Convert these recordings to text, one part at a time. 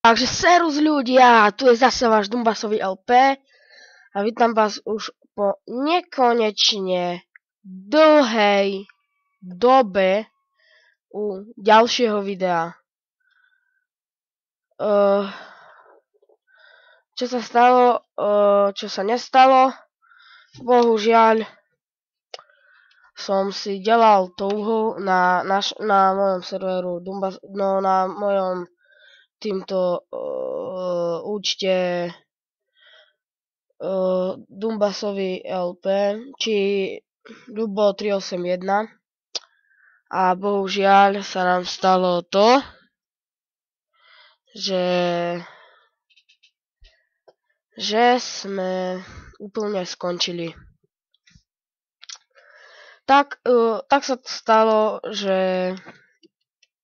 Takže serus ľudia, tu je zase váš Dumbasový LP a vítam vás už po nekonečne dlhej dobe u ďalšieho videa. Čo sa stalo, čo sa nestalo, bohužiaľ som si delal touhu na mojom serveru na mojom týmto účte Dumbasový LP, či Dubo 381 a bohužiaľ sa nám stalo to, že sme úplne skončili. Tak sa stalo, že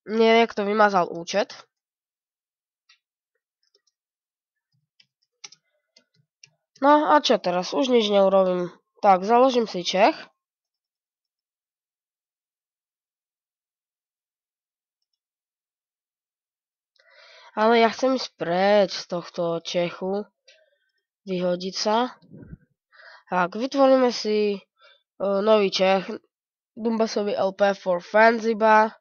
niekto vymazal účet. No a čo teraz? Už nič neurobím. Tak, založím si Čech. Ale ja chcem ísť preč z tohto Čechu. Vyhodiť sa. Tak, vytvoríme si nový Čech. Dumbasový LP for friends iba.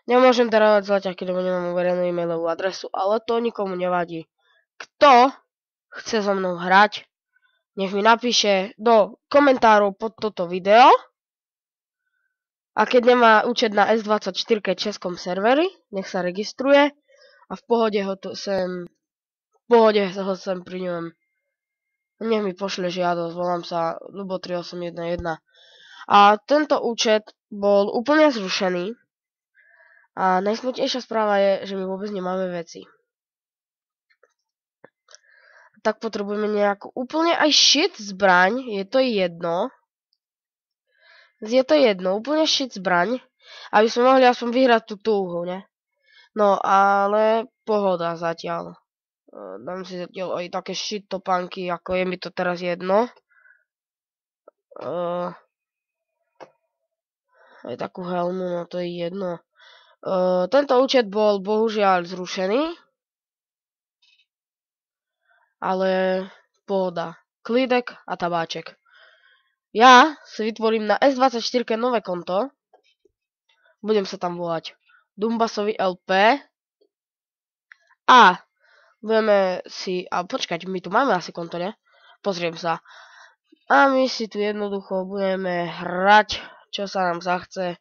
Nemôžem darovať zlaťaky, lebo nemám uverenú e-mailovú adresu, ale to nikomu nevadí. Kto chce so mnou hrať, nech mi napíše do komentárov pod toto video. A keď nemá účet na S24 českom serveri, nech sa registruje a v pohode ho sem priňujem. Nech mi pošle žiadosť, volám sa Lubo 3811. A tento účet bol úplne zrušený. A najsmutnejšia správa je, že my vôbec nemáme veci. Tak potrebujeme nejakú úplne aj shit zbraň, je to jedno, úplne shit zbraň, aby sme mohli aspoň vyhrať tú túhu, ne? No, ale pohoda zatiaľ. Dám si zatiaľ aj také shit topánky, ako je mi to teraz jedno. Aj takú helmu, no to je jedno. Tento účet bol bohužiaľ zrušený. Ale pohoda. Klídek a tabáček. Ja si vytvorím na S24 nové konto. Budem sa tam volať Dumbasový LP. A budeme si... A počkať, my tu máme asi konto, ne? Pozriem sa. A my si tu jednoducho budeme hrať, čo sa nám zachce.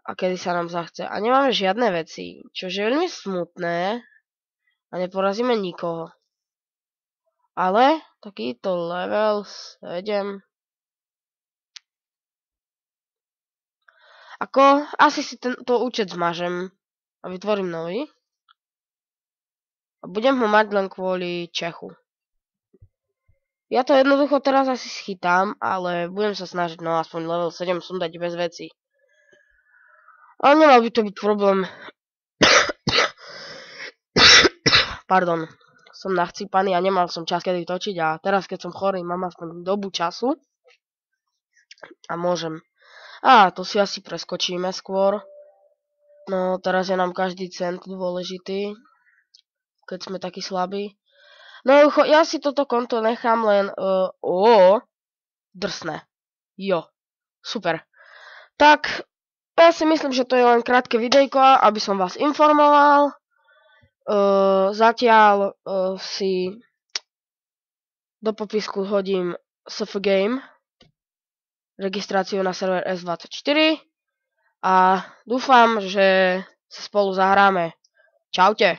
A kedy sa nám zachce. A nemáme žiadne veci. Čože je veľmi smutné. A neporazíme nikoho. Ale takýto level 7. Asi si tento účet zmažem a vytvorím nový. A budem ho mať len kvôli Čechu. Ja to jednoducho teraz asi schytám, ale budem sa snažiť, no aspoň level 7 som dať bez veci. Ale nemal by to byť problém. Pardon. Som nachcípaný a nemal som čas kedy točiť a teraz keď som chorý, mám aspoň dobu času a môžem. To si asi preskočíme skôr. No teraz je nám každý cent dôležitý, keď sme takí slabí. No ja si toto konto nechám len drsné. Jo, super. Tak, ja si myslím, že to je len krátke videjko, aby som vás informoval. Zatiaľ si do popisku hodím SFGame, registráciu na server S24 a dúfam, že sa spolu zahráme. Čaute.